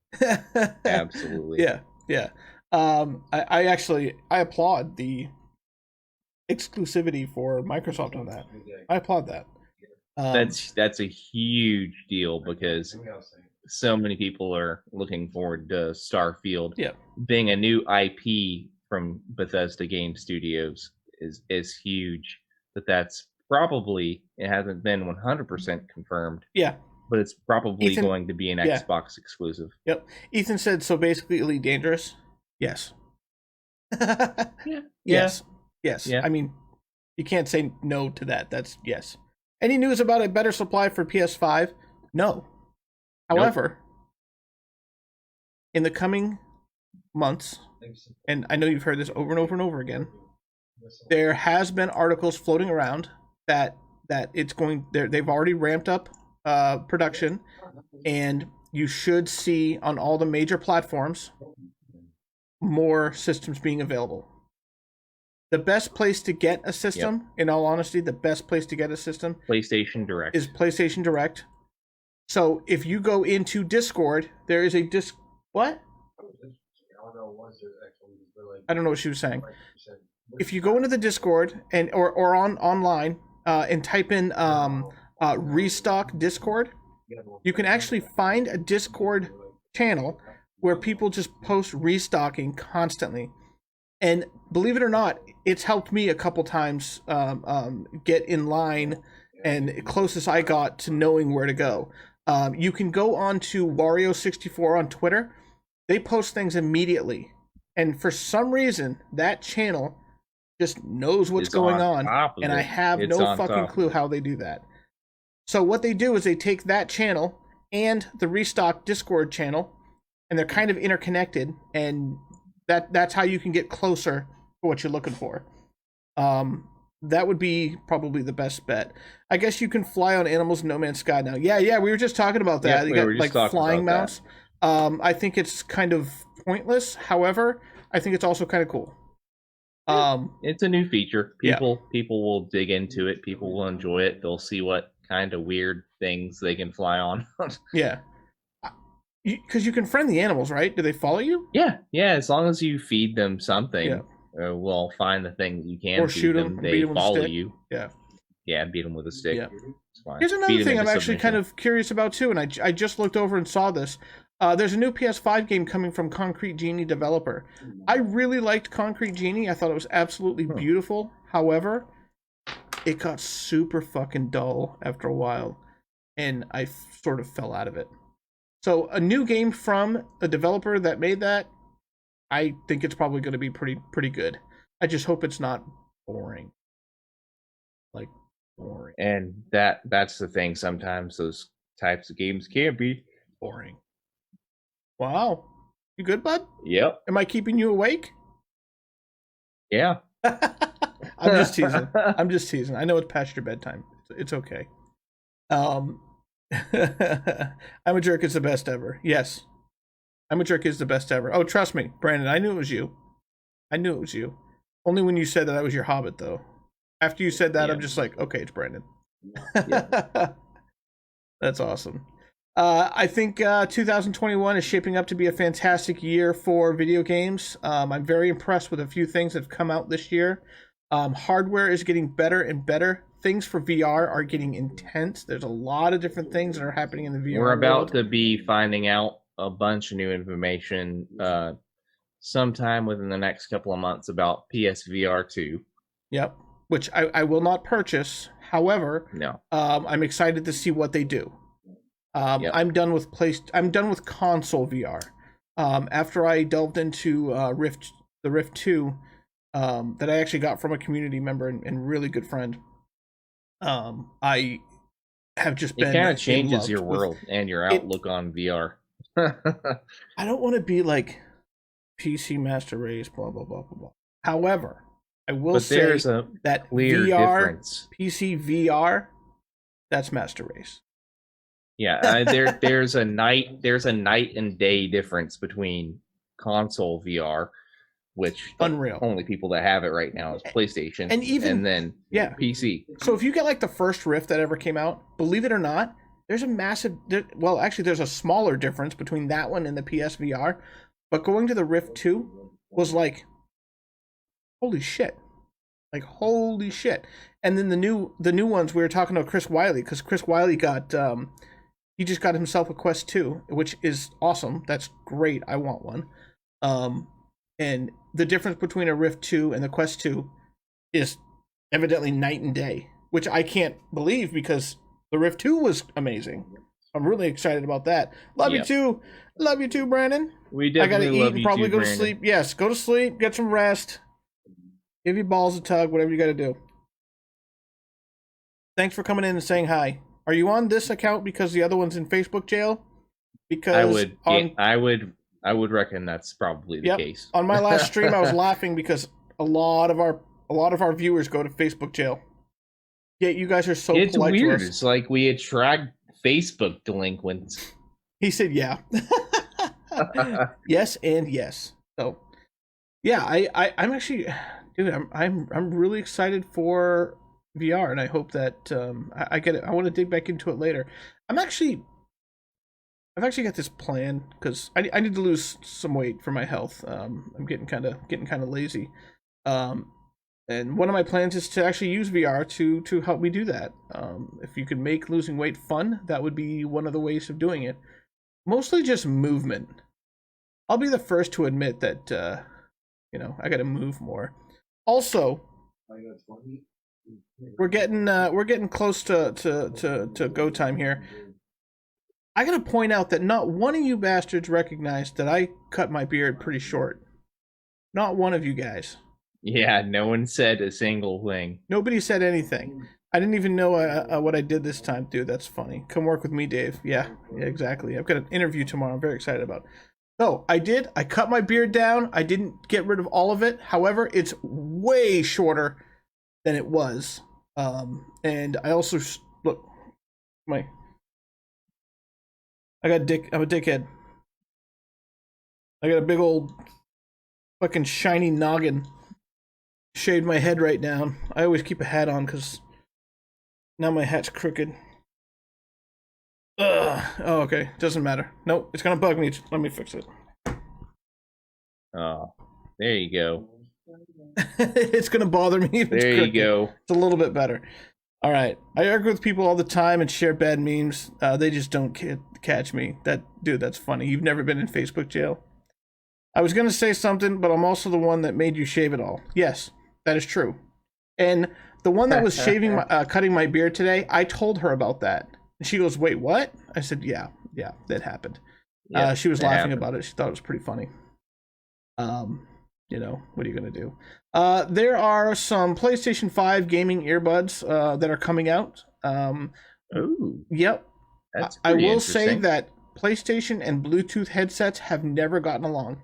Absolutely. Yeah. I applaud the exclusivity for Microsoft on that. I applaud that. That's a huge deal, because so many people are looking forward to Starfield. Yeah. Being a new IP from Bethesda Game Studios is huge. That's probably, it hasn't been 100% confirmed. Yeah. But it's probably going to be an Xbox exclusive. Yep. Ethan said, so basically Elite Dangerous? Yes. Yeah. Yes. Yeah. I mean, you can't say no to that. That's yes. Any news about a better supply for PS5? No. However, in the coming months, and I know you've heard this over and over and over again, there has been articles floating around that it's going, they've already ramped up production, and you should see on all the major platforms more systems being available. The best place to get a system, in all honesty, the best place to get a system, PlayStation Direct, is PlayStation Direct. So if you go into Discord, there is a what? I don't know what she was saying. If you go into the Discord and or on online and type in restock Discord, you can actually find a Discord channel where people just post restocking constantly. And believe it or not, it's helped me a couple times get in line and closest I got to knowing where to go. You can go on to Wario64 on Twitter. They post things immediately. And for some reason, that channel just knows what's going on. And I have no fucking clue how they do that. So what they do is they take that channel and the Restock Discord channel, and they're kind of interconnected, and that's how you can get closer to what you're looking for. That would be probably the best bet. I guess you can fly on animals in No Man's Sky now. Yeah, we were just talking about that. You got like flying mounts. I think it's kind of pointless. However, I think it's also kind of cool. It's a new feature. People will dig into it. People will enjoy it. They'll see what kind of weird things they can fly on. Yeah. Because you can friend the animals, right? Do they follow you? Yeah. As long as you feed them something, we'll find the thing that you can or shoot them. They follow you. Yeah, beat them with a stick. Yeah. Here's another thing I'm actually kind of curious about too, and I just looked over and saw this. There's a new PS5 game coming from Concrete Genie developer. I really liked Concrete Genie. I thought it was absolutely beautiful. However, it got super fucking dull after a while, and I sort of fell out of it. So a new game from a developer that made that, I think it's probably going to be pretty good. I just hope it's not boring. Like boring. And that's the thing. Sometimes those types of games can be boring. Wow. You good, bud? Yep. Am I keeping you awake? Yeah. I'm just teasing. I know it's past your bedtime. It's okay. I'm a Jerk is the best ever. Yes. I'm a Jerk is the best ever. Oh, trust me, Brandon, I knew it was you. Only when you said that I was your Hobbit, though. After you said that, I'm just like, okay, it's Brandon. That's awesome. I think 2021 is shaping up to be a fantastic year for video games. I'm very impressed with a few things that have come out this year. Hardware is getting better and better. Things for VR are getting intense. There's a lot of different things that are happening in the VR We're about world. to be finding out a bunch of new information sometime within the next couple of months about PSVR 2. Yep, which I will not purchase. However, no. I'm excited to see what they do. I'm done with console VR. After I delved into the Rift 2, that I actually got from a community member and really good friend. I have just been. It kind of changes your world and your outlook on VR. I don't want to be like PC Master Race, blah blah blah blah blah. However, I will say that VR, difference. PC VR, that's Master Race. Yeah, there's a night and day difference between console VR, which unreal. Only people that have it right now is PlayStation, and then PC. So if you get like the first Rift that ever came out, believe it or not, there's a massive. Well, actually, there's a smaller difference between that one and the PSVR. But going to the Rift 2 was like, holy shit. And then the new ones, we were talking to Chris Wiley, because Chris Wiley got he just got himself a Quest 2, which is awesome. That's great. I want one. And the difference between a Rift 2 and the Quest 2 is evidently night and day, which I can't believe because the Rift 2 was amazing. I'm really excited about that. Love you too, Brandon. We definitely I gotta eat and probably go to sleep. Yes, go to sleep, get some rest, give your balls a tug, whatever you gotta do. Thanks for coming in and saying hi. Are you on this account because the other one's in Facebook jail? Because I would reckon that's probably the case. On my last stream, I was laughing because a lot of our viewers go to Facebook jail. Yet you guys are so polite to us. It's weird. It's like we attract Facebook delinquents. He said, "Yeah." Yes and yes. So, yeah, I'm actually, dude, I'm really excited for VR, and I hope that I get it. I want to dig back into it later. I'm actually I've actually got this plan because I need to lose some weight for my health. I'm getting kind of lazy. Um, and one of my plans is to actually use VR to help me do that. If you could make losing weight fun, that would be one of the ways of doing it. Mostly just movement. I'll be the first to admit that I got to move more. Also, we're getting close to go time here. I gotta point out that not one of you bastards recognized that I cut my beard pretty short. Not one of you guys. Yeah, no one said a single thing. Nobody said anything. I didn't even know what I did this time, dude. That's funny. Come work with me, Dave. Yeah, exactly. I've got an interview tomorrow. I'm very excited about. So I did. I cut my beard down. I didn't get rid of all of it. However, it's way shorter than it was. And I also look my. I got dick. I'm a dickhead. I got a big old fucking shiny noggin. Shaved my head right down. I always keep a hat on because now my hat's crooked. Ugh. Oh, okay. Doesn't matter. Nope. It's gonna bug me. Let me fix it. Oh, there you go. It's gonna bother me. If there you go. It's a little bit better. All right. I argue with people all the time and share bad memes. They just don't catch me. That's funny. You've never been in Facebook jail. I was gonna say something, but I'm also the one that made you shave it all. Yes, that is true. And the one that was cutting my beard today, I told her about that. And she goes, "Wait, what?" I said, "Yeah, that happened." Yeah, she was laughing about it. She thought it was pretty funny. What are you gonna do? There are some PlayStation 5 gaming earbuds that are coming out. Ooh. Yep. That's I will say that PlayStation and Bluetooth headsets have never gotten along.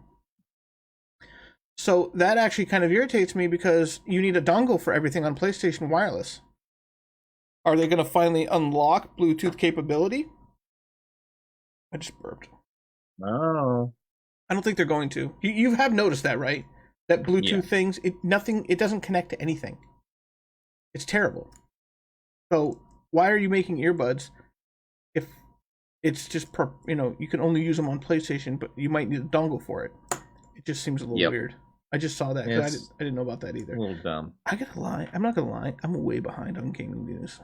So that actually kind of irritates me because you need a dongle for everything on PlayStation Wireless. Are they going to finally unlock Bluetooth capability? I just burped. Oh. I don't think they're going to. You have noticed that, right? That Bluetooth things, it doesn't connect to anything. It's terrible. So why are you making earbuds if it's just you can only use them on PlayStation, but you might need a dongle for it? It just seems a little weird. I just saw that. I didn't know about that either. A little dumb. I gotta lie. I'm not gonna lie. I'm way behind on gaming news.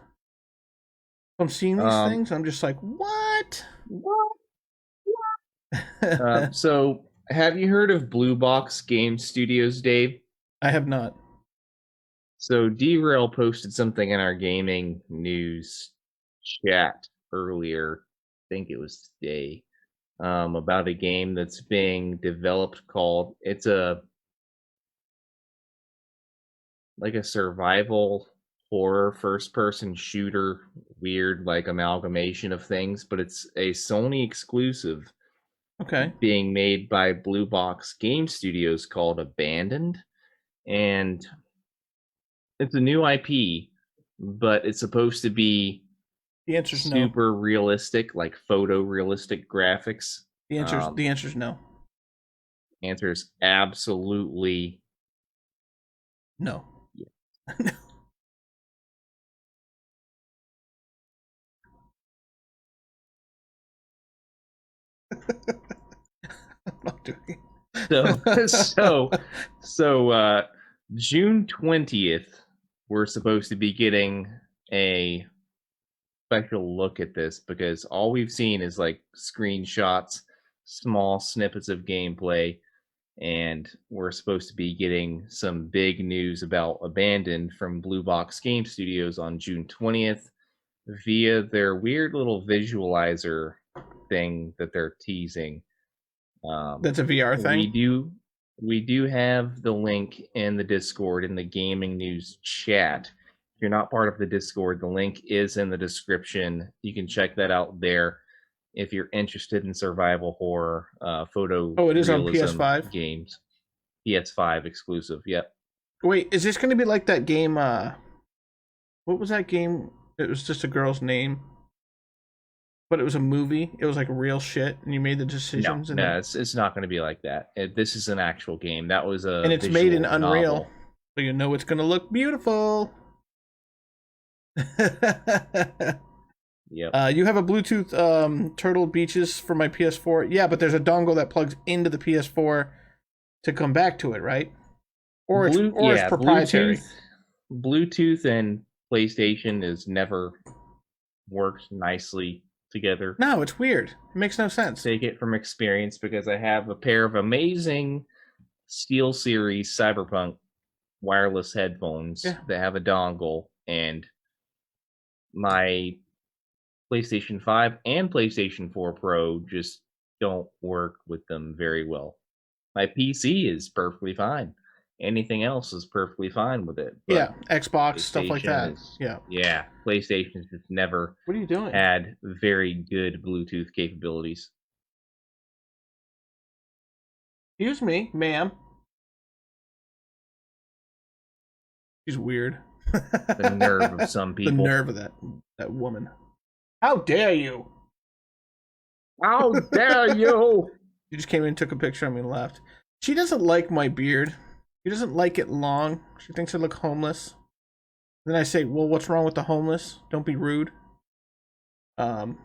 I'm seeing these things. I'm just like, what? So, have you heard of Blue Box Game Studios, Dave? I have not. So, D-Rail posted something in our gaming news chat earlier. I think it was today. About a game that's being developed called it's a survival horror first person shooter, weird like amalgamation of things, but it's a Sony exclusive. Okay. Being made by Blue Box Game Studios called Abandoned, and it's a new IP, but it's supposed to be super realistic, like photorealistic graphics. The answer's no. Answer is absolutely no. Yeah. I'm not doing it. So June 20th, we're supposed to be getting a special look at this because all we've seen is like screenshots, small snippets of gameplay, and we're supposed to be getting some big news about Abandoned from Blue Box Game Studios on June 20th via their weird little visualizer thing that they're teasing. That's a VR thing. We do have the link in the Discord in the gaming news chat. If you're not part of the Discord, the link is in the description. You can check that out there if you're interested in survival horror, photo. Oh, it is on PS5 games. PS5 exclusive. Yep. Wait, is this going to be like that game? What was that game? It was just a girl's name, but it was a movie. It was like real shit, and you made the decisions. No, it's not going to be like that. This is an actual game. That was a and it's made in Unreal, novel. So you know it's going to look beautiful. Yep. You have a Bluetooth Turtle Beaches for my PS4. Yeah, but there's a dongle that plugs into the PS4 to come back to it, right? Or it's proprietary. Bluetooth and PlayStation is never worked nicely together. No, it's weird. It makes no sense. Take it from experience because I have a pair of amazing Steel Series Cyberpunk wireless headphones that have a dongle, and my PlayStation 5 and PlayStation 4 Pro just don't work with them very well. My PC is perfectly fine. Anything else is perfectly fine with it. Yeah, Xbox, stuff like that. Yeah, PlayStation's just never What are you doing? had very good Bluetooth capabilities. Excuse me, ma'am. She's weird. The nerve of some people. The nerve of that woman. How dare you? How dare you? She just came in, took a picture of me, and left. She doesn't like my beard. She doesn't like it long. She thinks I look homeless. Then I say, well, what's wrong with the homeless? Don't be rude. I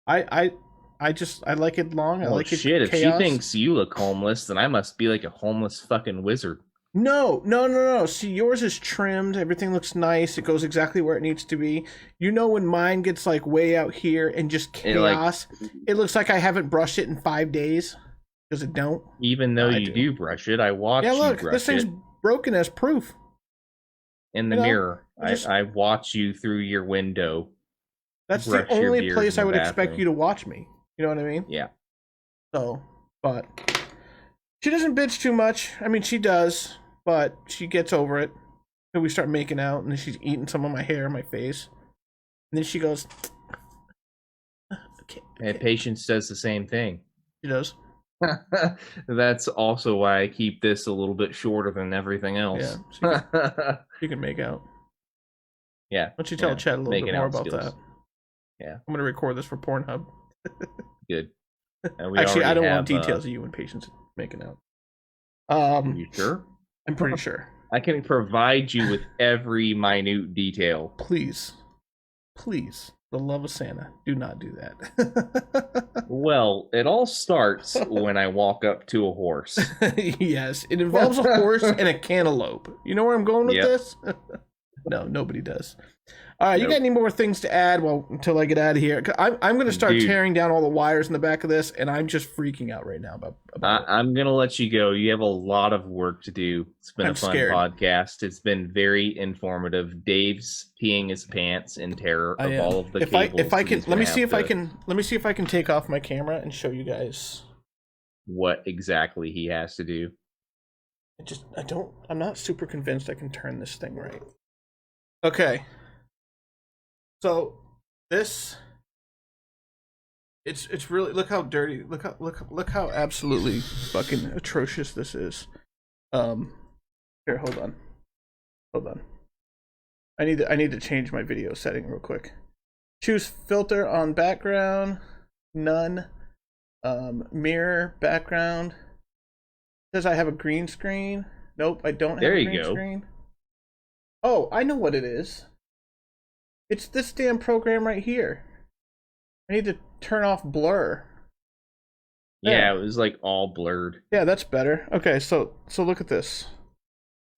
like it long. I like it shit, if chaos. she thinks you look homeless, then I must be like a homeless fucking wizard. No. See, yours is trimmed. Everything looks nice. It goes exactly where it needs to be. You know when mine gets like way out here and just chaos, it looks like I haven't brushed it in 5 days. Because it don't. Even though you do brush it, I watch you brush it. Yeah, look, this thing's broken as proof. In the mirror. I watch you through your window. That's the only place I would expect you to watch me. You know what I mean? Yeah. So, but she doesn't bitch too much. I mean, she does, but she gets over it. Then we start making out, and then she's eating some of my hair, my face. And then she goes, okay. And Patience does the same thing. She does. That's also why I keep this a little bit shorter than everything else. Yeah, she can make out. Yeah. Why don't you tell Chad a little bit more about that? Yeah. I'm going to record this for Pornhub. Good. Actually, I don't want details of you and Patience making out. Are you sure? I'm pretty sure. I can provide you with every minute detail. Please. The love of Santa, do not do that. Well, it all starts when I walk up to a horse. Yes, it involves a horse and a cantaloupe. You know where I'm going with this? No, nobody does. All right, you got any more things to add? Well, until I get out of here, I'm going to start tearing down all the wires in the back of this, and I'm just freaking out right now about I'm going to let you go. You have a lot of work to do. It's been a fun podcast. It's been very informative. Dave's peeing his pants in terror of all of the cables. If I can, let me see if I can take off my camera and show you guys what exactly he has to do. I'm not super convinced I can turn this thing right. Okay. So this it's really, look how dirty, look how absolutely fucking atrocious this is. Here, hold on. I need to change my video setting real quick. Choose filter on background, none. Mirror background. It says I have a green screen. Nope, I don't have a green screen. Oh, I know what it is. It's this damn program right here. I need to turn off blur. Yeah, it was like all blurred. Yeah, that's better. Okay, so look at this.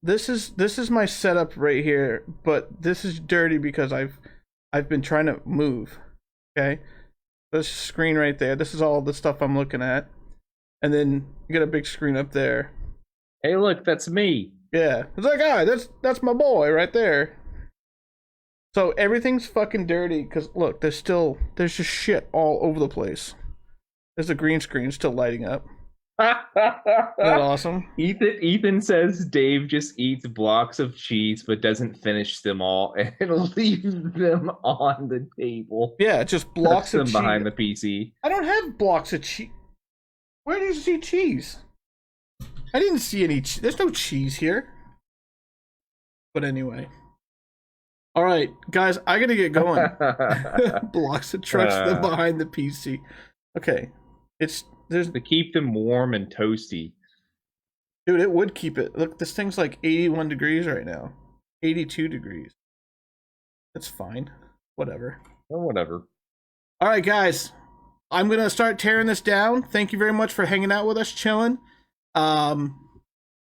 This is my setup right here, but this is dirty because I've been trying to move. Okay? This screen right there. This is all the stuff I'm looking at. And then you got a big screen up there. Hey, look, that's me. Yeah. It's like, that's my boy right there. So everything's fucking dirty because look, there's just shit all over the place. There's a green screen still lighting up. Isn't that awesome? Ethan says Dave just eats blocks of cheese but doesn't finish them all and leaves them on the table. Yeah, just blocks of cheese behind the PC. I don't have blocks of cheese. Where do you see cheese? I didn't see any. There's no cheese here. But anyway. All right, guys, I gotta get going. Blocks of trucks behind the PC. Okay, there's to keep them warm and toasty. Dude, it would keep it. Look, this thing's like 81 degrees right now. 82 degrees. That's fine. Whatever. Or whatever. All right, guys. I'm gonna start tearing this down. Thank you very much for hanging out with us, chilling. Um,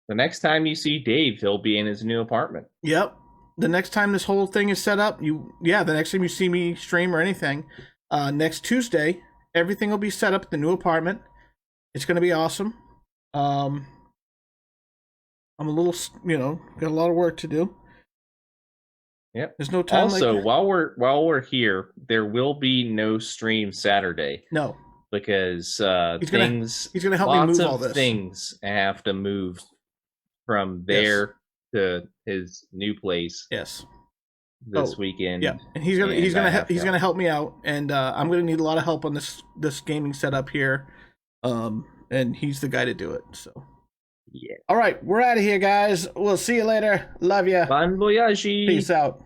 The next time you see Dave, he'll be in his new apartment. yep. The next time this whole thing is set up, the next time you see me stream or anything, next Tuesday, everything will be set up at the new apartment. It's gonna be awesome. Um, I'm a little, got a lot of work to do. Yep. There's no time. Also, while we're here, there will be no stream Saturday. No, because he's gonna help me lots move of all this. things have to move from there to his new place. Yes. This weekend. Yeah, and he's gonna help me out, and I'm gonna need a lot of help on this gaming setup here, and he's the guy to do it. So yeah. All right, we're out of here, guys. We'll see you later. Love you. Bon voyage. Peace out.